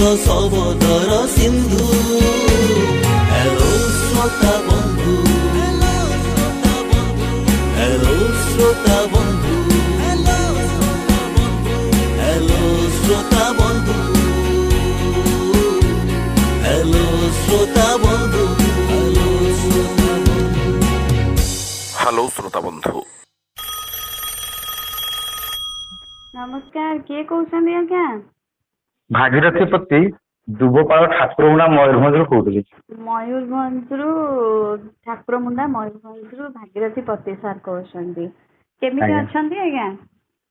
सबदर Sindhu hello श्रोता बंधु hello श्रोता बंधु हेलो श्रोता बंधु हेलो श्रोता बंधु हेलो श्रोता बंधु नमस्कार किए कहते आज्ञा भागीरथी पति दुबपाଳ ଠାକୁରମୁଣ୍ଡା ମୟୂରଭଞ୍ଜରୁ କହୁଥିଲି। ମୟୂରଭଞ୍ଜରୁ ଠାକୁରମୁଣ୍ଡା ମୟୂରଭଞ୍ଜରୁ ଭାଗୀରଥୀ ପତି ସାର୍ କହୁଛନ୍ତି। କେମିତି ଆଜ୍ଞା ଅଛନ୍ତି ଆଜ୍ଞା?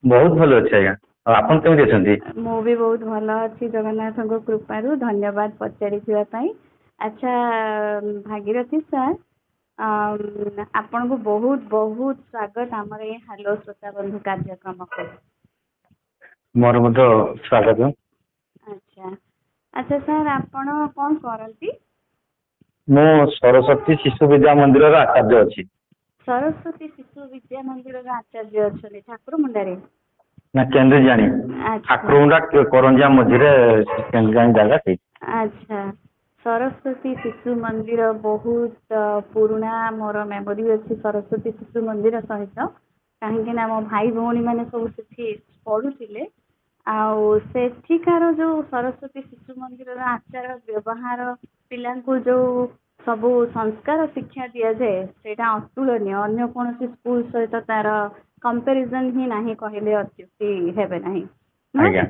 ବହୁତ ଭଲ ଅଛି ଆଜ୍ଞା। ଆଉ ଆପଣ କେମିତି ଅଛନ୍ତି? ମୁଁ ବି ବହୁତ ଭଲ ଅଛି ଜଗନ୍ନାଥଙ୍କ କୃପାରୁ। ଧନ୍ୟବାଦ ପଚାରିଥିବା ପାଇଁ। ଆଚ୍ଛା ଭାଗୀରଥୀ ସାର୍ ଆପଣଙ୍କୁ ବହୁତ ବହୁତ ସ୍ୱାଗତ ଆମର ଏଇ ହ୍ୟାଲୋ ଶ୍ରୋତା ବନ୍ଧୁ କାର୍ଯ୍ୟକ୍ରମକୁ। ମୋର ମଧ୍ୟ ସ୍ୱାଗତ। ଆଚ୍ଛା ଆଚ୍ଛା ସାର୍ ଆପଣ କଣ କରନ୍ତି? ମୁଁ ସରସ୍ୱତୀ ଶିଶୁ ବିଦ୍ୟା ମନ୍ଦିରର ଆଚାର୍ଯ୍ୟ ଅଛି। ସରସ୍ୱତୀ ଶିଶୁ ବିଦ୍ୟା ମନ୍ଦିରର ଆଚାର୍ଯ୍ୟ ଅଛନ୍ତି ଠାକୁରମୁଣ୍ଡାରେ? ନା କେନ୍ଦୁଝାଣି ଠାକୁରମୁଣ୍ଡା କରଞ୍ଜିଆ ମଝିରେ କେନ୍ଦୁଝାଣି ଜାଗା ସେଇଠି। ଆଚ୍ଛା ସରସ୍ୱତୀ ଶିଶୁ ମନ୍ଦିର ବହୁତ ପୁରୁଣା ମୋର ମେମୋରି ଅଛି ସରସ୍ୱତୀ ଶିଶୁ ମନ୍ଦିର ସହିତ। କାହିଁକି ନା ମୋ ଭାଇ ଭଉଣୀ ମାନେ ସବୁ ସେଠି ପଢୁଥିଲେ। ଆଉ ସେଠିକାର ଯୋଉ ସରସ୍ୱତୀ ଶିଶୁ ମନ୍ଦିରର ଆଚାର ବ୍ୟବହାର ପିଲାଙ୍କୁ ଯୋଉ ସବୁ ସଂସ୍କାର ଶିକ୍ଷା ଦିଆଯାଏ ସେଇଟା ଅତୁଳନୀୟ। ଅନ୍ୟ କୌଣସି ସ୍କୁଲ ସହିତ ତାର କମ୍ପାରିଜନ ହିଁ ନାହିଁ କହିଲେ ଅତ୍ୟୁକ୍ତି ହେବେ ନାହିଁ। ଆଜ୍ଞା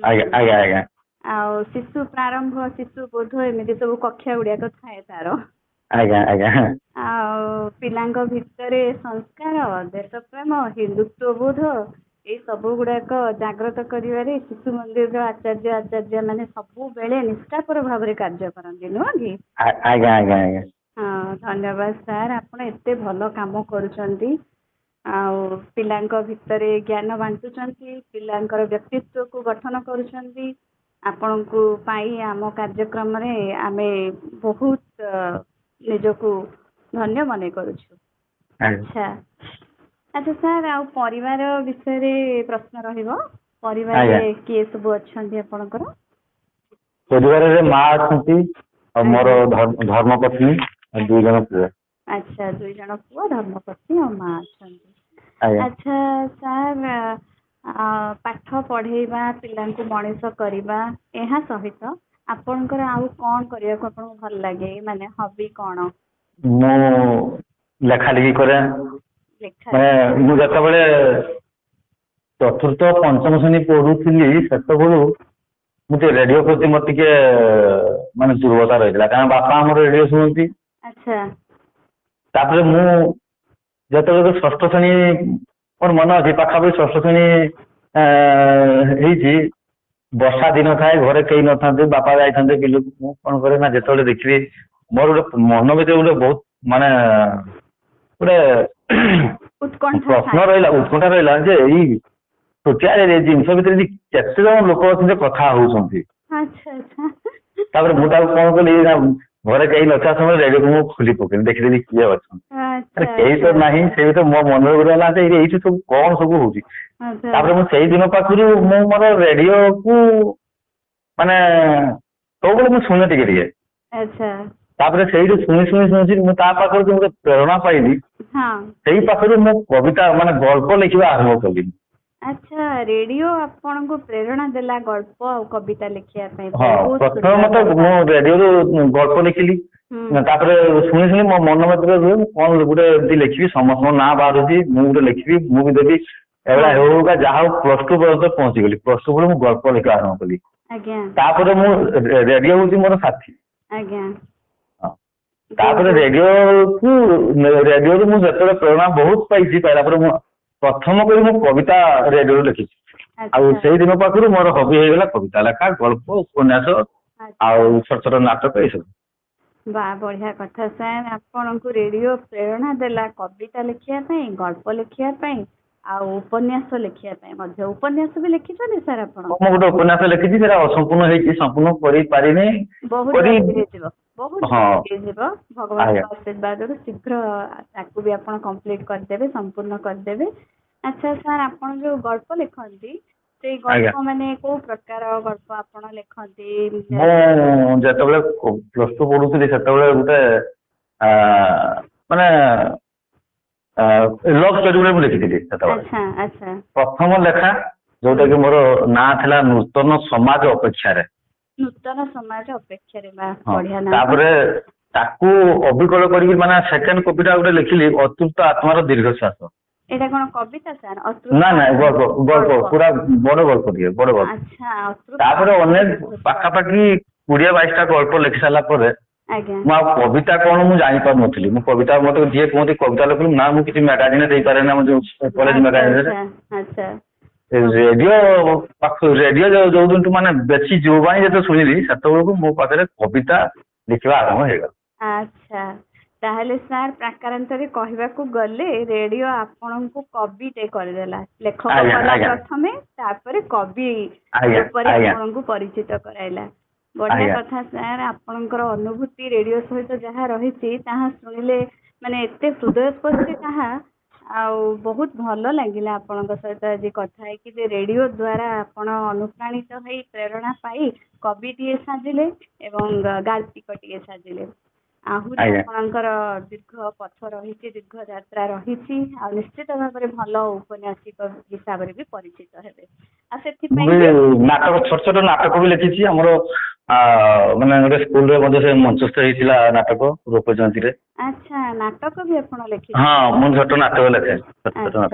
ଆଜ୍ଞା ଆଜ୍ଞା ଆଜ୍ଞା। ଆଉ ଶିଶୁ ପ୍ରାରମ୍ଭ ଶିଶୁ ବୋଧ ଏମିତି ସବୁ କକ୍ଷା ଗୁଡାକ ଥାଏ ତାର। ଆଜ୍ଞା ଆଜ୍ଞା। ଆଉ ପିଲାଙ୍କ ଭିତରେ ସଂସ୍କାର ଦେଶ ପ୍ରେମ ହିନ୍ଦୁତ୍ୱ ବୋଧ ଏଇ ସବୁ ଗୁଡାକ ଜାଗ୍ରତ କରିବାରେ ଶିଶୁ ମନ୍ଦିରର ଆଚାର୍ଯ୍ୟ ମାନେ ସବୁବେଳେ ନିଷ୍ଠାପର ଭାବରେ କାର୍ଯ୍ୟ କରନ୍ତି ନୁହଁ କି? ଆଜ୍ଞା ଆଜ୍ଞା ଆଜ୍ଞା। ହଁ ଧନ୍ୟବାଦ ସାର୍ ଆପଣ ଏତେ ଭଲ କାମ କରୁଛନ୍ତି। ଆଉ ପିଲାଙ୍କ ଭିତରେ ଜ୍ଞାନ ବାଣ୍ଟୁଛନ୍ତି ପିଲାଙ୍କର ବ୍ୟକ୍ତିତ୍ୱକୁ ଗଠନ କରୁଛନ୍ତି। ଆପଣଙ୍କୁ ପାଇଁ ଆମ କାର୍ଯ୍ୟକ୍ରମରେ ଆମେ ବହୁତ ନିଜକୁ ଧନ୍ୟ ମନେ କରୁଛୁ। ଆଚ୍ଛା ଆଚ୍ଛା ସାର୍ ଆଉ ପରିବାର ବିଷୟରେ ପ୍ରଶ୍ନ ରହିବ। ପରିବାରରେ କିଏ ସବୁ ଅଛନ୍ତି ଆପଣଙ୍କର? ପରିବାରରେ ମା ଅଛନ୍ତି ଆଉ ମୋର ଧର୍ମପତ୍ନୀ ଆଉ 2 ଜଣ ପୁଅ। ଆଚ୍ଛା 2 ଜଣ ପୁଅ ଧର୍ମପତ୍ନୀ ଆଉ ମା ଅଛନ୍ତି। ଆଜ୍ଞା। ଆଚ୍ଛା ସାର୍ ପାଠ ପଢେଇବା ପିଲାଙ୍କୁ ମଣିଷ କରିବା ଏହା ସହିତ ଆପଣଙ୍କର ଆଉ କଣ କରିବାକୁ ଆପଣଙ୍କୁ ଭଲ ଲାଗେ ମାନେ ହବି କଣ? ମୁଁ ଲେଖା ଲେଖି କରେ। ମୁଁ ଯେତେବେଳେ 4ର୍ଥ 5ମ ଶ୍ରେଣୀ ପଢୁଥିଲି ସେତେବେଳୁ ମୁଁ ଟିକେ ରେଡିଓ ପ୍ରତି ମୋର ଟିକେ ମାନେ ଦୁର୍ବଳତା ରହିଥିଲା କାରଣ ବାପା ଆମର ରେଡିଓ ଶୁଣନ୍ତି। ଆଚ୍ଛା। ତାପରେ ମୁଁ ଯେତେବେଳେ 6ଠ ଶ୍ରେଣୀ ମୋର ମନେ ଅଛି ପାଖାପାଖି 6ଠ ଶ୍ରେଣୀ ହେଇଛି ବର୍ଷା ଦିନ ଥାଏ ଘରେ କେହି ନଥାନ୍ତି ବାପା ଯାଇଥାନ୍ତି ବିଲକୁ। ମୁଁ କଣ କରେ ନା ଯେତେବେଳେ ଦେଖିବି ମୋର ଗୋଟେ ମନ ଭିତରେ ଗୋଟେ ବହୁତ ମାନେ ଗୋଟେ ପ୍ରଶ୍ନ ରହିଲା ଉତ୍କଣ୍ଠା ରହିଲା ଯେ ଏଇ ଛୋଟିଆ ଜିନିଷ ଭିତରେ କେତେ ଜଣ ଲୋକ ଅଛନ୍ତି କଥା ହଉଛନ୍ତି। ତାପରେ ମୁଁ ତାକୁ କଣ କଲି ନା ଘରେ କେହି ନଥିବା ସମୟରେ ରେଡିଓକୁ ମୁଁ ଖୋଲି ପକେଇଲି ଦେଖିଦେଲି କିଏ ଅଛନ୍ତି। କେହି ତ ନାହିଁ ସେଇ ଭିତରେ ମୋ ମନରେ ଗଲା ଯେ ଏଇଠି ସବୁ କଣ ସବୁ ହଉଛି। ତାପରେ ମୁଁ ସେଇ ଦିନ ପାଖରୁ ମୁଁ ମୋର ରେଡିଓକୁ ମାନେ ସବୁବେଳେ ମୁଁ ଶୁଣେ ଟିକେ ଟିକେ। ତାପରେ ସେଇଠୁ ଶୁଣି ମୁଁ ତା ପାଖରୁ ଗୋଟେ ପ୍ରେରଣା ପାଇଲି। ସେଇ ପାଖରୁ ମୁଁ କବିତା ମାନେ ଗଳ୍ପ ଲେଖିବା ଆରମ୍ଭ କଲି। ଆଚ୍ଛା ରେଡିଓ ଆପଣଙ୍କୁ ପ୍ରେରଣା ଦେଲା ଗଳ୍ପ ଆଉ କବିତା ଲେଖିବା ପାଇଁ? ହଁ ପ୍ରଥମତଃ ମୁଁ ରେଡିଓରୁ ଗଳ୍ପ ଲେଖିଲି। ତାପରେ ଶୁଣି ମୋ ମନ ଭିତରେ ରୁହେ ମୁଁ କଣ ଗୋଟେ ଏମିତି ଲେଖିବି ସମସ୍ତଙ୍କ ନାଁ ବାହାରୁଛି ମୁଁ ଗୋଟେ ଲେଖିବି ମୁଁ ବି ଦେବି ଏଭଳିଆ ହେଉକା ଯାହା ହଉ +2 ପର୍ଯ୍ୟନ୍ତ ପହଞ୍ଚିଗଲି। +2 ବେଳୁ ମୁଁ ଗଳ୍ପ ଲେଖିବା ଆରମ୍ଭ କଲି। ତାପରେ ମୁଁ ରେଡିଓ ହଉଛି ମୋର ସାଥୀ। ତାପରେ ରେଡିଓରୁ ମୁଁ ଯେତେବେଳେ ପ୍ରେରଣା ବହୁତ ପାଇଲା ପରେ ମୁଁ ପ୍ରଥମ କରି ମୁଁ କବିତା ରେଡିଓରେ ଲେଖିଛି। ଆଉ ସେଇ ଦିନ ପାଖରୁ ମୋର ହବି ହେଇଗଲା କବିତା ଲେଖା ଗଳ୍ପ ଉପନ୍ୟାସ ଆଉ ଛୋଟ ଛୋଟ ନାଟକ ଏସବୁ। ବା ବଢିଆ କଥା ସାର୍ ଆପଣଙ୍କୁ ରେଡିଓ ପ୍ରେରଣା ଦେଲା କବିତା ଲେଖିବା ପାଇଁ ଗଳ୍ପ ଲେଖିବା ପାଇଁ ଆଉ ଉପନ୍ୟାସ ଲେଖିବା ପାଇଁ ମଧ୍ୟ। ଉପନ୍ୟାସ ବି ଲେଖିଛନ୍ତି ସାର୍ ଆପଣ? ମୁଁ ଗୋଟେ ଉପନ୍ୟାସ ଲେଖିଛି ସେଟା ଅସମ୍ପୂର୍ଣ୍ଣ ହେଇଛି ସମ୍ପୂର୍ଣ୍ଣ କରିପାରିନି। ବହୁତ ଜଲ୍ଦି ହେଇଯିବ ଭଗବାନଙ୍କ ଆଶୀର୍ବାଦରୁ ଶୀଘ୍ର ତାକୁ ବି ଆପଣ କମ୍ପ୍ଲିଟ କରିଦେବେ ସମ୍ପୂର୍ଣ୍ଣ କରିଦେବେ। ଆଚ୍ଛା ସାର୍ ଆପଣ ଯୋଉ ଗଳ୍ପ ଲେଖନ୍ତି ସେଇ ଗଳ୍ପ ମାନେ କୋଉ ପ୍ରକାର ଗଳ୍ପ ଆପଣ ଲେଖନ୍ତି? ମୁଁ ଯେତେବେଳେ +2 ପଢୁଥିଲି ସେତେବେଳେ ଗୋଟେ ମାନେ ଲଭ୍ ଷ୍ଟୋରି ଗୋଟେ ମୁଁ ଲେଖିଥିଲି ସେତେବେଳେ। ଆଚ୍ଛା ଆଚ୍ଛା। ପ୍ରଥମ ଲେଖା ଯୋଉଟା କି ମୋର ନାଁ ଥିଲା ନୂତନ ସମାଜ ଅପେକ୍ଷାରେ। ନୂତନ ସମାଜ ଅପେକ୍ଷାରେ, ବା ହଁ, ବଢିଆ ନା। ତାପରେ ତାକୁ ଅବିକଳ କରିକି ମାନେ ସେକେଣ୍ଡ କପିଟା ଗୋଟେ ଲେଖିଲି ଅତୃପ୍ତ ଆତ୍ମାର ଦୀର୍ଘଶ୍ୱାସ। ଏଇଟା କଣ କବିତା ସାର୍? ନା ନାଇଁ ଗଳ୍ପ ପୁରା ବଡ ଗଳ୍ପ ଟିକେ ବଡ ଗଳ୍ପ। ଆଚ୍ଛା। ତାପରେ ଅନେକ ପାଖାପାଖି 20-22ଟା ଗଳ୍ପ ଲେଖି ସାରିଲା ପରେ ଆଜ୍ଞା। ମୁଁ ଆଉ କବିତା କଣ ମୁଁ ଜାଣିପାରୁନଥିଲି। ମୁଁ କବିତା ମତେ ଯିଏ କୁହନ୍ତି କବିତା ଲେଖିଲି ନା ମୁଁ କିଛି ମ୍ୟାଗାଜିନରେ ଦେଇପାରେ ନା ଯୋଉ କଲେଜ ମ୍ୟାଗାଜିନରେ। ଆଚ୍ଛା। ରେଡିଓ ଯୋଉଦିନଠୁ ମାନେ ବେଶୀ ଯୁବାଣୀ ଯେତେବେଳେ ଶୁଣିଲି ସେତେବେଳକୁ ମୋ ପାଖରେ କବିତା ଲେଖିବା ଆରମ୍ଭ ହେଇଗଲା। ଆଚ୍ଛା, ତାହେଲେ ସାର୍ ପ୍ରାକାରାନ୍ତରେ କହିବାକୁ ଗଲେ ରେଡିଓ ଆପଣଙ୍କୁ କବିଟେ କରିଦେଲା। ଲେଖକ କଲା ପ୍ରଥମେ, ତାପରେ କବି ରୂପରେ ଆପଣଙ୍କୁ ପରିଚିତ କରାଇଲା। ବଢିଆ କଥା ସାର୍। ଆପଣଙ୍କର ଅନୁଭୂତି ରେଡିଓ ସହିତ ଯାହା ରହିଛି ତାହା ଶୁଣିଲେ ମାନେ ଏତେ ହୃଦୟସ୍ପର୍ଶୀ ତାହା, ଆଉ ବହୁତ ଭଲ ଲାଗିଲା ଆପଣଙ୍କ ସହିତ ଆଜି କଥା ହେଇକି ଯେ ରେଡିଓ ଦ୍ଵାରା ଆପଣ ଅନୁପ୍ରାଣିତ ହେଇ ପ୍ରେରଣା ପାଇ କବିଟିଏ ସାଜିଲେ ଏବଂ ଗାଳ୍ପିକଟିଏ ସାଜିଲେ। ଆହୁରି ଆପଣଙ୍କର ଦୀର୍ଘ ପଥ ରହିଛି, ଦୀର୍ଘ ଯାତ୍ରା ରହିଛି, ଆଉ ନିଶ୍ଚିତ ଭାବରେ ଭଲ ଉପନ୍ୟାସିକ ହିସାବରେ ବି ପରିଚିତ ହେବେ। ଆଉ ସେଥିପାଇଁ ନାଟକ ଛୋଟ ଛୋଟ ନାଟକ ବି ଲେଖିଛି। ଆମର ମାନେ ଗୋଟେ ସ୍କୁଲରେ ମଧ୍ୟ ସେ ମଞ୍ଚସ୍ଥ ହେଇଥିଲା ନାଟକ ରୂପ ଜୟନ୍ତୀରେ। ଆଚ୍ଛା, ନାଟକ ବି ଆପଣ ଲେଖିଛନ୍ତି? ହଁ, ମୁଁ ଛୋଟ ନାଟକ ଲେଖେ।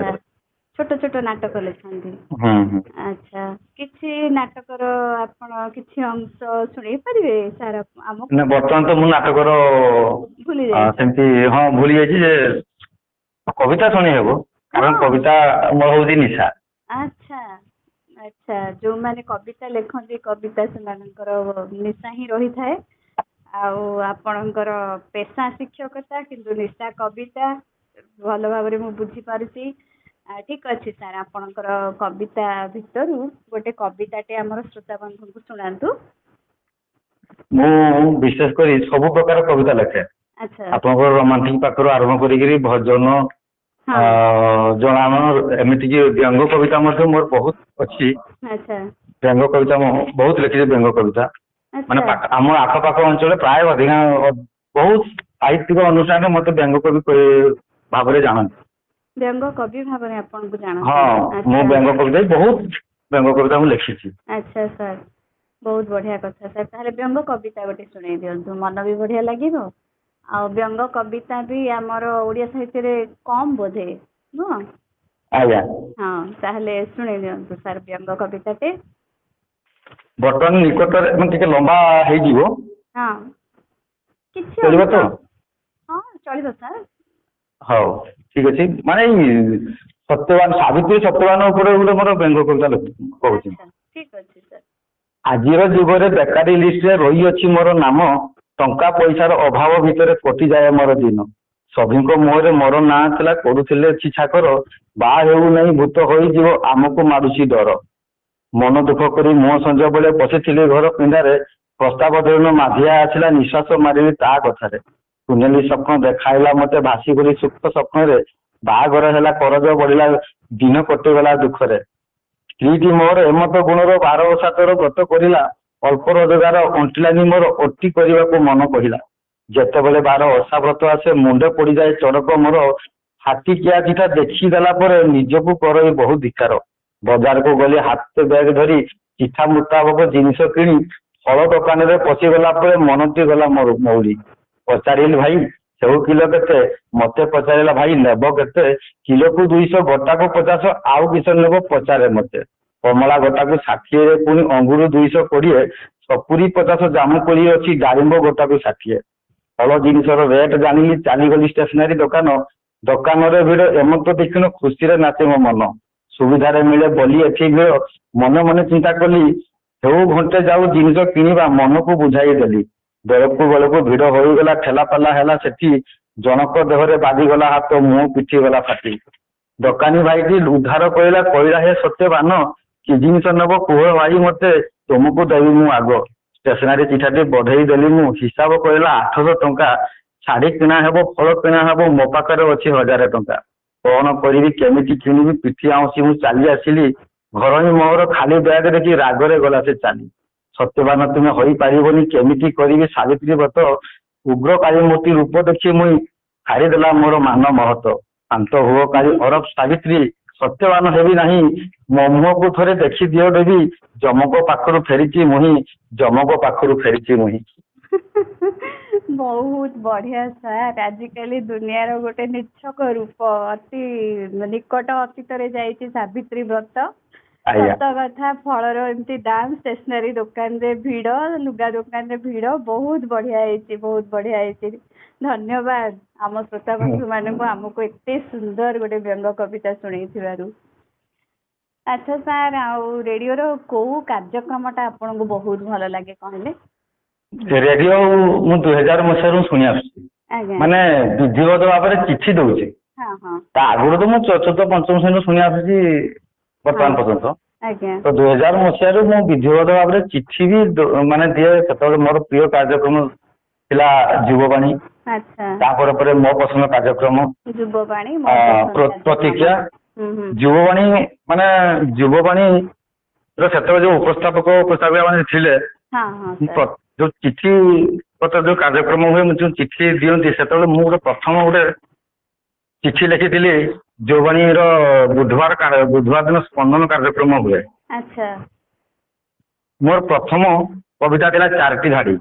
ଛୋଟ ଛୋଟ ନାଟକ ଲେଖନ୍ତି। ଆଚ୍ଛା, କିଛି ନାଟକର ଆପଣ କିଛି ଅଂଶ ଶୁଣେଇ ପାରିବେ ସାର୍ ଆମକୁ? ବର୍ତ୍ତମାନ ତ ମୁଁ ନାଟକର ସେମିତି ଭୁଲି ଯାଇଛି ଯେ କବିତା ଶୁଣି ହେବ, କାରଣ କବିତା ମୋର ହଉଛି ନିଶା। ଆଚ୍ଛା ଆଚ୍ଛା, ଯୋଉମାନେ କବିତା ଲେଖନ୍ତି କବିତା ସେମାନଙ୍କର ନିଶା ହିଁ ରହିଥାଏ। ଆଉ ଆପଣଙ୍କର ପେଶା ଶିକ୍ଷକତା କିନ୍ତୁ ନିଶା କବିତା, ଭଲ ଭାବରେ ମୁଁ ବୁଝିପାରୁଛି। ଠିକ ଅଛି ସାର୍, ଆପଣଙ୍କର କବିତା ଭିତରୁ ଗୋଟେ କବିତାଟେ ଆମର ଶ୍ରୋତା ବନ୍ଧୁଙ୍କୁ ଶୁଣାନ୍ତୁ। ମୁଁ ବିଶେଷ କରି ସବୁ ପ୍ରକାର କବିତା ଲେଖେ। ଆପଣଙ୍କର ରୋମାଣ୍ଟିକ ପାଖରୁ ଆରମ୍ଭ କରିକିରି ଭଜନ, ଜଣାଣ, ଏମିତିକି ବ୍ୟଙ୍ଗ କବିତା ମଧ୍ୟ ମୋର ବହୁତ ଅଛି। ବ୍ୟଙ୍ଗ କବିତା ମୁଁ ବହୁତ ଲେଖିଛି। ବ୍ୟଙ୍ଗ କବିତା ମାନେ ଆମ ଆଖପାଖ ଅଞ୍ଚଳରେ ପ୍ରାୟ ବହୁତ ସାହିତ୍ୟିକ ଅନୁଷ୍ଠାନରେ ମତେ ବ୍ୟଙ୍ଗ କବି ଭାବରେ ଜାଣନ୍ତି। ବ୍ୟଙ୍ଗ କବି ଭାବରେ ଆପଣଙ୍କୁ ଜାଣନ୍ତି? ହଁ, ମୁଁ ବ୍ୟଙ୍ଗ କବିତା ବହୁତ ବ୍ୟଙ୍ଗ କବିତା ମୁଁ ଲେଖିଛି। ଆଚ୍ଛା ସାର୍, ବହୁତ ବଢିଆ କଥା ସାର୍। ତାହେଲେ ବ୍ୟଙ୍ଗ କବିତା ଗୋଟେ ଶୁଣେଇ ଦିଅନ୍ତୁ, ମନ ବି ବଢିଆ ଲାଗିବ। ଆଉ ବ୍ୟଙ୍ଗ କବିତା ବି ଆମର ଓଡିଆ ସାହିତ୍ୟରେ କମ ବୋଧେ, ନୁହଁ? ଆଜ୍ଞା। ହଁ, ତାହେଲେ ଶୁଣେଇ ଦିଅନ୍ତୁ ସାର୍ ବ୍ୟଙ୍ଗ କବିତାଟେ। ବର୍ତ୍ତମାନ ନିକଟରେ ଟିକେ ଲମ୍ବା ହେଇଯିବ। ହଁ, କିଛି ଚଳିବ ତ? ହଁ, ଚଳିବ ସାର୍। ହଉ, ଠିକ ଅଛି। ମାନେ ସତ୍ୟବାନ, ସାବିତ୍ରୀ ସତ୍ୟବାନ ଉପରେ ଗୋଟେ ମୋର ବ୍ୟଙ୍ଗ କବିତା କହୁଛି। ଠିକ ଅଛି ସାର୍। ଆଜିର ଯୁଗରେ ବେକାରୀ ଲିଷ୍ଟରେ ରହିଅଛି ମୋର ନାମ, ଟଙ୍କା ପଇସାର ଅଭାବ ଭିତରେ କଟିଯାଏ ମୋର ଦିନ। ସଭିଙ୍କ ମୁହଁରେ ମୋର ନାଁ ଥିଲା, କରୁଥିଲେ ଛିଛାକର, ବାହା ହେଉନାହିଁ ଭୂତ ହୋଇଯିବ ଆମକୁ ମାରୁଛି ଡର। ମନ ଦୁଃଖ କରି ମୁହଁ ସଞ୍ଜ ବେଳେ ବସିଥିଲି ଘର ପିଣ୍ଡାରେ, ପ୍ରସ୍ତାବ ଧରିନ ମାଧିଆ ଆସିଲା, ନିଶ୍ୱାସ ମାରିଲି ତା କଥାରେ। ସୁନେଲି ସ୍ୱପ୍ନ ଦେଖାଇଲା ମତେ ଭାସିଗଲି ସୁପ୍ତ ସ୍ୱପ୍ନରେ, ବାହାଘର ହେଲା କରଜ ବଢିଲା ଦିନ କଟିଗଲା ଦୁଃଖରେ। ସ୍ତ୍ରୀଟି ମୋର ଏମତ ଗୁଣର 12 ବର୍ଷାତର ଗତ କରିଲା, ଅଳ୍ପ ରୋଜଗାର ଅଣ୍ଟିଲାନି ମୋର ଅଟି କରିବାକୁ ମନ କହିଲା। ଯେତେବେଳେ 12 ଓଷାବ୍ରତ ଆସେ ମୁଣ୍ଡେ ପଡିଯାଏ ଚଡ଼କ ମୋର, ହାତିକିଆ ଚିଠା ଦେଖିଦେଲା ପରେ ନିଜକୁ କରଇ ବହୁ ଧିକାର। ବଜାରକୁ ଗଲି ହାତେ ବ୍ୟାଗ ଧରି, ଚିଠା ମୁତାବକ ଜିନିଷ କିଣି, ଫଳ ଦୋକାନରେ ପଶିଗଲା ପରେ ମନଟି ଗଲା ମଉଳି। ପଚାରିଲି ଭାଇ ସେଉ କିଲୋ କେତେ? ମତେ ପଚାରିଲା ଭାଇ ନେବ କେତେ? କିଲୋକୁ 200, ଗୋଟାକୁ 50, ଆଉ କିସ ନେବ ପଚାରେ ମତେ। କମଳା ଗୋଟାକୁ 60, ପୁଣି ଅଙ୍ଗୁର 220, 70, 50 ଜାମୁକୋଳି ଅଛି, ଡାଳିମ୍ବ ଗୋଟାକୁ 60। ଫଳ ଜିନିଷର ରେଟ୍ ଜାଣିଲି, ଚାଲିଗଲି ଷ୍ଟେସନାରୀ ଦୋକାନ। ଦୋକାନରେ ଭିଡ଼ ଏମନ୍ତ ଦେଖିନ, ଖୁସିରେ ନାଚେ ମୋ ମନ। ସୁବିଧାରେ ମିଳେ ବୋଲି ଏଠି ଭିଡ଼, ମନେ ମନେ ଚିନ୍ତା କଲି, ହେଉ ଘଣ୍ଟେ ଯାଉ ଜିନିଷ କିଣିବା, ମନକୁ ବୁଝାଇ ଦେଲି। ବେଳକୁ ବେଳକୁ ଭିଡ଼ ହୋଇଗଲା, ଠେଲାପେଲା ହେଲା ସେଠି, ଜଣକ ଦେହରେ ବାଜିଗଲା ହାତ, ମୁହଁ ପିଠି ଗଲା ଫାଟି। ଦୋକାନୀ ଭାଇଟି ଉଦ୍ଧାର କହିଲା, ହେ ସତ୍ୟବାନ, କି ଜିନିଷ ନେବ କୁହ ଭାଇ ମତେ, ତୁମକୁ ଦେବି ମୁଁ ଆଗ। ଷ୍ଟେସନାରୀ ଚିଠାଟି ବଢେଇ ଦେଲି ମୁଁ, ହିସାବ କହିଲା 800 ଟଙ୍କା। ଶାଢୀ କିଣା ହେବ, ଫଳ କିଣା ହେବ, ମୋ ପାଖରେ ଅଛି 1000 ଟଙ୍କା। କଣ କରିବି କେମିତି କିଣିବି, ପିଠି ଆଉଁସି ମୁଁ ଚାଲି ଆସିଲି। ଘରଣୀ ମୋହର ଖାଲି ବ୍ୟାଗ ଦେଖି ରାଗରେ ଗଲା ସେ ଚାଲି। ସତ୍ୟବାନ ତୁମେ ହୋଇପାରିବନି କେମିତି କରିବି ସାବିତ୍ରୀ ବ୍ରତ। ଉଗ୍ର କାଳୀ ମୂର୍ତ୍ତି ରୂପ ଦେଖି ମୁଇଁ ହାରିଦେଲା ମୋର ମାନ ମହତ। ଶାନ୍ତ ହୁଅ କାଳୀ ଅରବ ସାବିତ୍ରୀ ସତ୍ୟବାନ ହେବି ନାହିଁ। ମୋ ମୁହଁକୁ ଥରେ ଦେଖି ଦିଅ ଦେବୀ ଯମକ ପାଖରୁ ଫେରିଛି ମୁହିଁ। ଯମକ ପାଖରୁ ଫେରିଛି ମୁହିଁ। ବହୁତ ବଢିଆ ସାର୍। ଆଜିକାଲି ଦୁନିଆର ଗୋଟେ ନିଚ୍ଛକ ରୂପ ଅତି ନିକଟ ଅତୀତରେ ଯାଇଛି ସାବିତ୍ରୀ ବ୍ରତ। ଆଜ୍ଞା ସତ କଥା, ଫଳର ଏମିତି ଦାମ, ଷ୍ଟେସନାରୀ ଦୋକାନରେ ଭିଡ, ଲୁଗା ଦୋକାନରେ ଭିଡ, ବହୁତ ବଢିଆ ହେଇଛି, ବହୁତ ବଢିଆ ହେଇଛି। ଧନ୍ୟବାଦ ଆମ ଶ୍ରୋତା ବନ୍ଧୁ ମାନଙ୍କୁ ଆମକୁ ଏତେ ସୁନ୍ଦର ଗୋଟେ ବ୍ୟଙ୍ଗ କବିତା ଶୁଣେଇଥିବାରୁ। ଆଚ୍ଛା ସାର୍, ଆଉ ରେଡିଓର କୋଉ କାର୍ଯ୍ୟକ୍ରମଟା ଆପଣଙ୍କୁ ବହୁତ ଭଲ ଲାଗେ କହିଲେ? ରେଡିଓ ମୁଁ 2000 ମସିହାରୁ ଶୁଣି ଆସୁଛି। ଆଜ୍ଞା। ମାନେ ବିଧିବଦ୍ଧ ଭାବରେ ଚିଠି ଦଉଛି। ହଁ ହଁ ତା ଆଗରୁ ତ ମୁଁ ଚତୁର୍ଥ ପଞ୍ଚମ ଶ୍ରେଣୀରୁ ଶୁଣି ଆସୁଛି ବର୍ତ୍ତମାନ ପର୍ଯ୍ୟନ୍ତ। ଆଜ୍ଞା ତ 2000 ମସିହାରୁ ମୁଁ ବିଧିବଦ୍ଧ ଭାବରେ ଚିଠି ବି ମାନେ ଦିଏ। ସେତେବେଳେ ମୋର ପ୍ରିୟ କାର୍ଯ୍ୟକ୍ରମ ଥିଲା ଯୁବବାଣୀ। ଆଚ୍ଛା। ତାପରେ ପରେ ମୋ ପସନ୍ଦ କାର୍ଯ୍ୟକ୍ରମ ଯୁବବାଣୀ ପ୍ରତିକ୍ରିୟା। ଯୁବବାଣୀ ମାନେ ଯୁବବାଣୀ ର ସେତେବେଳେ ଯୋଉ ଉପସ୍ଥାପିକା ମାନେ ଥିଲେ, ଯୋଉ ଚିଠି ପତ୍ର ଯୋଉ କାର୍ଯ୍ୟକ୍ରମ ହୁଏ, ଯୋଉ ଚିଠି ଦିଅନ୍ତି, ସେତେବେଳେ ମୁଁ ପ୍ରଥମ ଗୋଟେ ଚିଠି ଲେଖିଥିଲି। ଯୁବବାଣୀର ବୁଧବାର ଦିନ ସ୍ପନ୍ଦନ କାର୍ଯ୍ୟକ୍ରମ ହୁଏ। ଆଚ୍ଛା। ମୋର ପ୍ରଥମ କବିତା ଥିଲା 4ଟି ଧାଡି।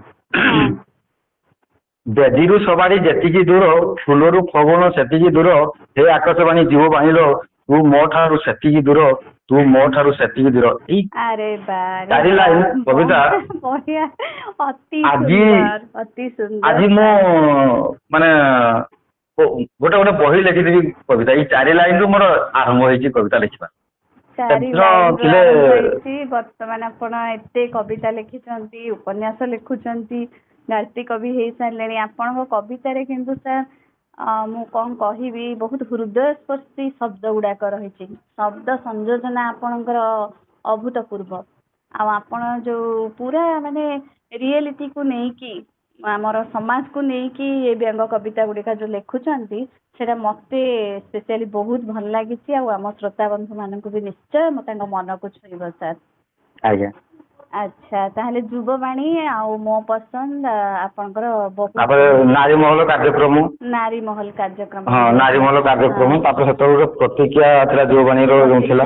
ବେଦିରୁ ସବାରି ଯେତିକି ଦୂର, ଫୁଲରୁ ଫଗୁଣ ସେତିକି ଦୂର। ହେ ଆକାଶବାଣୀ ଯୁବବାଣୀର ତୁ ମୋ ଠାରୁ ସେତିକି ଦୂର, ତୁ ମୋ ଠାରୁ ସେତିକି ଦୂର। ଏଇ 4 ଲାଇନ କବିତା ଆଜି ମୁଁ ମାନେ ଗୋଟେ ବହି ଲେଖିଦେବି କବିତା। ଏଇ 4 ଲାଇନରୁ ମୋର ଆରମ୍ଭ ହେଇଛି କବିତା ଲେଖିବା। 4 ଲାଇନରୁ ଆରମ୍ଭ ହେଇଛି। ବର୍ତ୍ତମାନ ଆପଣ ଏତେ କବିତା ଲେଖିଛନ୍ତି, ଉପନ୍ୟାସ ଲେଖୁଛନ୍ତି, ଗାଳ୍ପୀ କବି ହେଇସାରିଲେଣି। ଆପଣଙ୍କ କବିତାରେ କିନ୍ତୁ ସାର୍ ମୁଁ କଣ କହିବି, ବହୁତ ହୃଦୟସ୍ପର୍ଶୀ ଶବ୍ଦ ଗୁଡାକ ରହିଛି। ଶବ୍ଦ ସଂଯୋଜନା ଆପଣଙ୍କର ଅଭୂତପୂର୍ବ। ଆଉ ଆପଣ ଯୋଉ ପୁରା ମାନେ ରିଏଲିଟିକୁ ନେଇକି, ଆମର ସମାଜକୁ ନେଇକି ଏ ବ୍ୟଙ୍ଗ କବିତା ଗୁଡିକା ଯୋଉ ଲେଖୁଛନ୍ତି, ସେଟା ମତେ ସ୍ପେଶିଆଲି ବହୁତ ଭଲ ଲାଗିଛି। ଆଉ ଆମ ଶ୍ରୋତା ବନ୍ଧୁ ମାନଙ୍କୁ ବି ନିଶ୍ଚୟ ତାଙ୍କ ମନକୁ ଛୁଇଁବ ସାର୍। ଆଜ୍ଞା। ଆଚ୍ଛା, ତାହେଲେ ଯୁବବାଣୀ ଆଉ ମୋ ପସନ୍ଦ ଆପଣଙ୍କର ତାପରେ ନାରୀ ମହଲ କାର୍ଯ୍ୟକ୍ରମ। ନାରୀ ମହଲ କାର୍ଯ୍ୟକ୍ରମ। ହଁ, ନାରୀ ମହଲ କାର୍ଯ୍ୟକ୍ରମ। ତାପରେ ସେତେବେଳେ ପ୍ରତିକ୍ରିୟା ଥିଲା ଯୁବବାଣୀର ଯୋଉ ଥିଲା।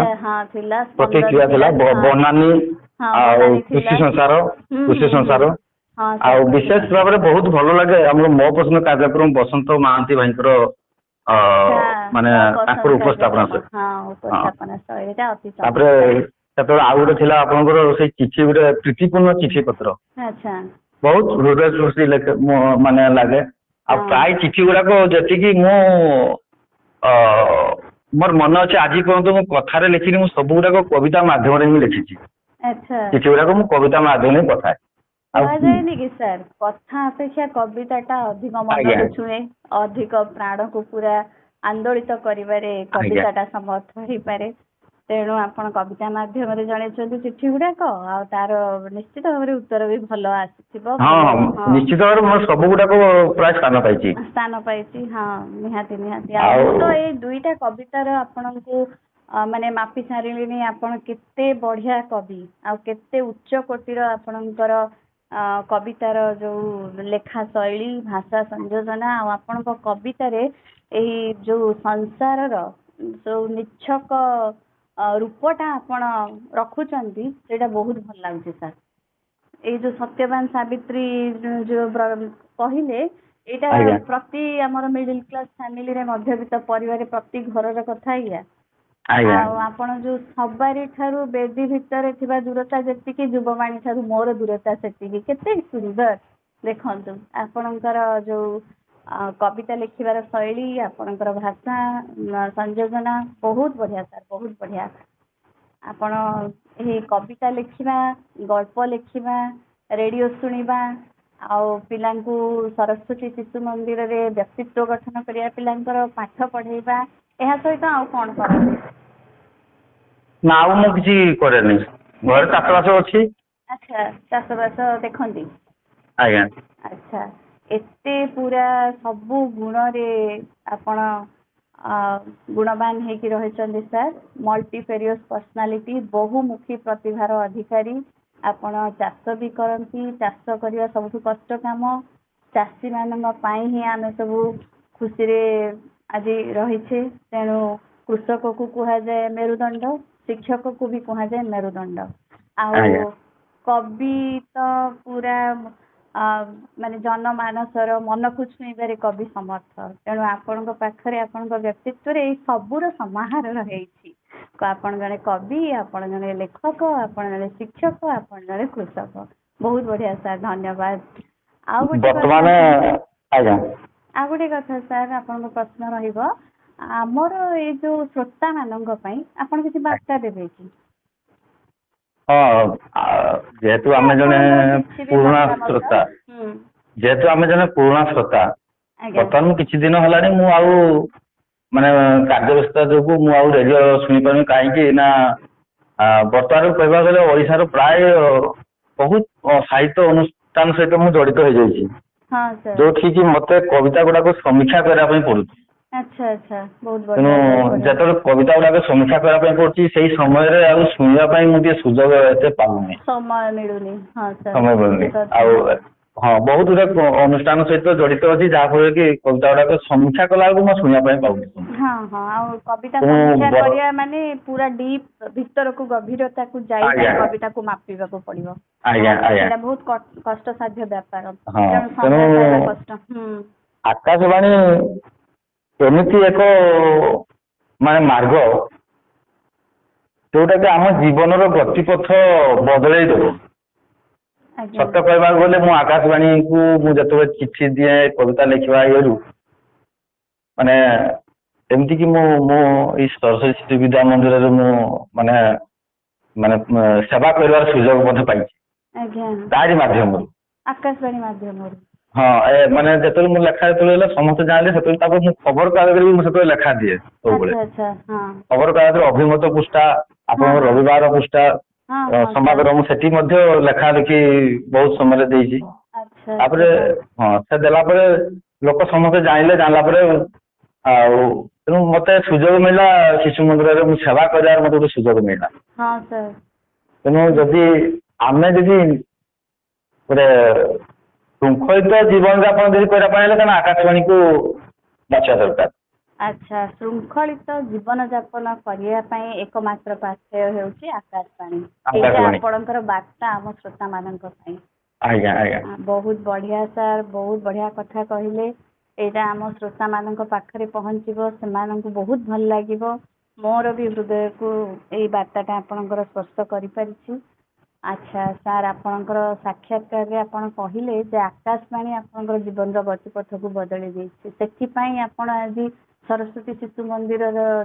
ଥିଲା ପ୍ରତିକ୍ରିୟା ଥିଲା, ବନାନୀ ଆଉ କୃଷି ସଂସାର। ଆଉ ବିଶେଷ ଭାବରେ ବହୁତ ଭଲ ଲାଗେ ଆମର ମୋ ପସନ୍ଦ କାର୍ଯ୍ୟକ୍ରମ ବସନ୍ତ ମହାନ୍ତି ଭାଇଙ୍କର ମାନେ ତାଙ୍କର ଉପସ୍ଥାପନା। ତାପରେ ସେତେବେଳେ ଆଉ ଗୋଟେ ଥିଲା ଆପଣଙ୍କର ସେଇ ଚିଠି, ଗୋଟେ ପ୍ରୀତିପୂର୍ଣ୍ଣ ଚିଠି ପତ୍ର। ବହୁତ ହୃଦୟସ୍ପର୍ଶୀ ମାନେ ଲାଗେ। ଆଉ ପ୍ରାୟ ଚିଠି ଗୁଡାକ ଯେତିକି ମୁଁ ମୋର ମନେ ଅଛି ଆଜି ପର୍ଯ୍ୟନ୍ତ ମୁଁ କଥାରେ ଲେଖିନି, ମୁଁ ସବୁ ଗୁଡାକ କବିତା ମାଧ୍ୟମରେ ହିଁ ଲେଖିଛି। ଚିଠି ଗୁଡାକ ମୁଁ କବିତା ମାଧ୍ୟମରେ ହିଁ ପଠାଏ। କୁହାଯାଏନି କି ସାର୍, କଥା ଅପେକ୍ଷା କବିତା ଟା ଅଧିକ ମନକୁ ଛୁଏଁ, ଅଧିକ ପ୍ରାଣକୁ ପୁରା ଆନ୍ଦୋଳିତ କରିବାରେ କବିତା ଟା ସମର୍ଥ ହେଇପାରେ। ତେଣୁ ଆପଣ କବିତା ମାଧ୍ୟମରେ ଜଣେଇଛନ୍ତି ଚିଠି ଗୁଡାକ, ଆଉ ତାର ନିଶ୍ଚିତ ଭାବରେ ଉତ୍ତର ବି ଭଲ ଆସିଥିବ। ନିଶ୍ଚିତ ଭାବରେ ମୋର ସବୁ ଗୁଡାକ ପ୍ରାୟ ସ୍ଥାନ ପାଇଛି। ହଁ, ନିହାତି ନିହାତି। ଆଉ ମୁଁ ତ ଏଇ 2ଟା କବିତାର ଆପଣଙ୍କୁ ମାନେ ମାପି ସାରିଲିଣି। ଆପଣ କେତେ ବଢିଆ କବି, ଆଉ କେତେ ଉଚ୍ଚ କୋଟିର ଆପଣଙ୍କର କବିତାର ଯୋଉ ଲେଖା ଶୈଳୀ, ଭାଷା ସଂଯୋଜନା, ଆଉ ଆପଣଙ୍କ କବିତାରେ ଏଇ ଯୋଉ ସଂସାରର ଯୋଉ ନିଚ୍ଛକ ରୂପଟା ଆପଣ ରଖୁଛନ୍ତି, ସେଇଟା ବହୁତ ଭଲ ଲାଗୁଛି ସାର୍। ଏଇ ଯୋଉ ସତ୍ୟବାନ ସାବିତ୍ରୀ ଯୋଉ କହିଲେ, ଏଇଟା ପ୍ରତି ଆମର ମିଡିଲ କ୍ଲାସ ଫ୍ୟାମିଲିରେ, ମଧ୍ୟବିତ୍ତ ପରିବାରରେ ପ୍ରତି ଘରର କଥା ଏଇଆ। ଆଉ ଆପଣ ଯୋଉ ସବାରି ଠାରୁ ବେଦୀ ଭିତରେ ଥିବା ଦୂରତା ଯେତିକି, ଯୁବବାଣୀ ଠାରୁ ମୋର ଦୂରତା ସେତିକି। କେତେ ସୁନ୍ଦର ଦେଖନ୍ତୁ ଆପଣଙ୍କର ଯୋଉ କବିତା ଲେଖିବାର ଶୈଳୀ, ଆପଣଙ୍କର ଭାଷା ସଂଯୋଜନା ବହୁତ ବଢିଆ ସାର୍, ବହୁତ ବଢିଆ। ଆପଣ ଏହି କବିତା ଲେଖିବା, ଗଳ୍ପ ଲେଖିବା, ରେଡିଓ ଶୁଣିବା, ଆଉ ପିଲାଙ୍କୁ ସରସ୍ୱତୀ ଶିଶୁ ମନ୍ଦିରରେ ବ୍ୟକ୍ତିତ୍ୱ ଗଠନ କରିବା, ପିଲାଙ୍କର ପାଠ ପଢେଇବା, ଏହା ସହିତ ଆଉ କଣ କରନ୍ତି? ନା, ଆଉ ମୁଁ କିଛି କରେନି। ଘରେ ଚାଷବାସ ଅଛି। ଆଚ୍ଛା, ଚାଷବାସ ଦେଖନ୍ତି। ଆଜ୍ଞା। ଆଚ୍ଛା, ଏତେ ପୁରା ସବୁ ଗୁଣରେ ଆପଣ गुणवान होकर रही सर मल्टीफेरियस पर्सनालिटी बहुमुखी प्रतिभार अधिकारी आपण चाष भी करती चाष करने सबुठ कष्ट काम चाषी मान ही आम सब खुशी आज रही तेणु कृषक को कहुए मेरुदंड शिक्षक को भी कहुए मेरुदंड आ कवि तो पूरा माने जनमानसर मन को छुईबार कवि समर्थ तेणु आपण पाखरे आपण व्यक्तित्व सबूर समाहार रही आपण जड़े कवि आपण जड़े लेखक आपण जड़े शिक्षक आपण जड़े कृषक बहुत बढ़िया सर धन्यवाद। आ गोटे कथा सर आपण प्रश्न रहिबो आमर ये जो श्रोता मानक पई आपण किसी वार्ता देबे कि जेहेतु आम जने पुराना श्रोता जेहेतु आम जने पुराना श्रोता बर्तमान किछि दिन हलानी मु आउ माने कार्य व्यवस्था जो मु आउ रेडियो सुनि पानी काहे ना बर्तमान कहबा गले ओडिसा रो प्राय बहुत साहित्य अनुष्ठान सहित मु जड़ित हो जाइछि हां सर जो ठीक मते कविता गुडा को समीक्षा करा पई पड़ुछि। अच्छा अच्छा बहुत बढ़िया जेतले कविता गुडा को समीक्षा करा पई पड़ुछि सेही समय रे आ सुनिया पई मुझे सुजोग एते पाउनी समय मिलुनी। हां सर समय मिलुनी आ हाँ बहुत गुडे अनुष्ठान सहित जड़ित अच्छी जहाँफल कि कविता गुड़ाक समीक्षा कला मैं शुणा पाऊँ। हाँ हाँ कविता समीक्षा करिया माने पूरा डीप भीतर को गभीरता को जाई कविता को मापिबा को पड़िबो। आज्ञा आज्ञा एटा बहुत कष्ट साध्य व्यापार। हाँ कष्ट आकाशवाणी एमती एक माने मार्ग जोटा कि आम जीवन गतिपथ बदल देव सत कहवा गले मु आकाशवाणी को मुझे चिट्ठी दिए कविता लिखा ये माने एमती कि सरस्वती शिशु विद्या मंदिर मु माने माने सेवा कर सुजोग पाई तारी माध्यम आकाशवाणी माध्यम हाँ माने जो मो लेखा जो समस्त जानले से खबर कागज भी लेखा दिए सब खबर कागज अभिमत पृष्ठा आप रविवार पृष्ठा संवादर मुझे लेखा लिखी बहुत समय देती हाँ से देला लोक समस्त जानले जानला तेणु मत सुजोग मिला शिशु मंदिर में सेवा कर मत गोटे सुजोग मिला तेणु जदि आम जदि गोटे श्रृंखलित जीवन यापन जब करने आकाशवाणी को बचा दरकार। अच्छा श्रृंखलित जीवन यापन करने एकमात्र पाथेय होउची आकाशवाणी आपणकर वार्ता आम श्रोता मानक पई। आज्ञा आज्ञा बहुत बढ़िया सर बहुत बढ़िया कथा कहले एटा आम श्रोता मानक पाखरे पहुंचीबो सेमानंकु बहुत भल लागिबो मोर भी हृदय को एई वार्ताटा आपणकर स्पर्श करि परिछि। अच्छा सर आपणकर साक्षात्कार रे आपण कहिले जे आकाशवाणी आपणकर जीवन गतिपथ को बदली देछि सेथि पई आपण आज सरस्वती शिशु मंदिर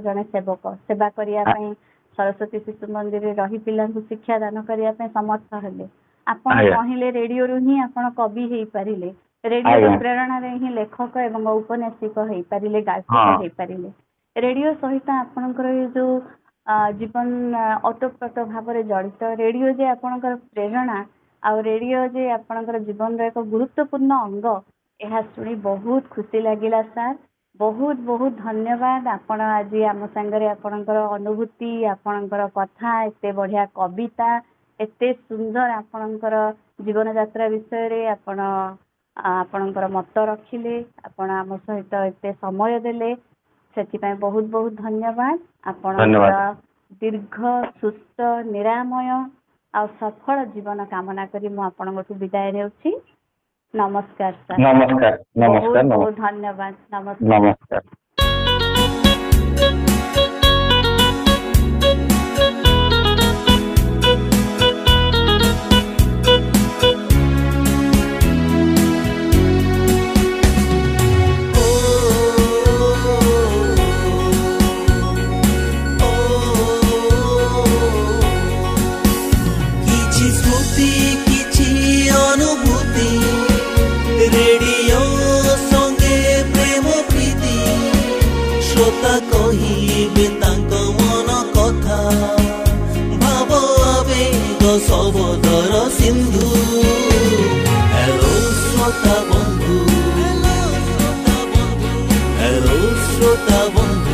जड़े सेवक सेवा करने सरस्वती शिशु मंदिर रही पिला शिक्षा दान करने समर्थ हेले आपण कहले रेडियो रु ही आपण कवि हो पारे रेडियो प्रेरणा रे ही लेखक एवं उपन्यासिक हो पारे गायक हो पारे रेडियो सहित आपणकर जो जीवन ओतप्रोत भाव जड़ित रेडियो जे आपणकर प्रेरणा आ रेडियो जे आपणकर जीवन एक गुरुत्वपूर्ण अंग यह शुणी बहुत खुशी लगिला सर बहुत बहुत धन्यवाद आपण आज आम सांगरे आपणकर अनुभूति आपणकर कथा एते बढ़िया कविता एते सुंदर आपणकर जीवन यात्रा विषय रे आपण आपणकर मत रखिले आपण आम सहित एते समय देले सेति पय बहुत बहुत धन्यवाद। आपणकर दीर्घ सुस्थ निरामय आ सफल जीवन कामना करी मु आपणको विदाय नेउछि। नमस्कार सर। नमस्कार नमस्कार बहुत धन्यवाद। नमस्कार नमस्कार। रेडियो संगे प्रेम प्रीति श्रोता कहिबे तांक मन कथा भाव आवेग सबदर सिंधु। हेलो श्रोता बंधु हेलो श्रोता बंधु।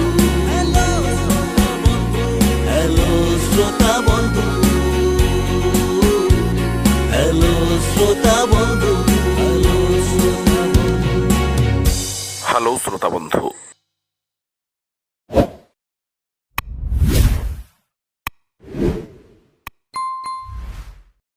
শ্রোতা বন্ধু, হ্যালো শ্রোতা বন্ধু। হ্যালো শ্রোতা বন্ধু,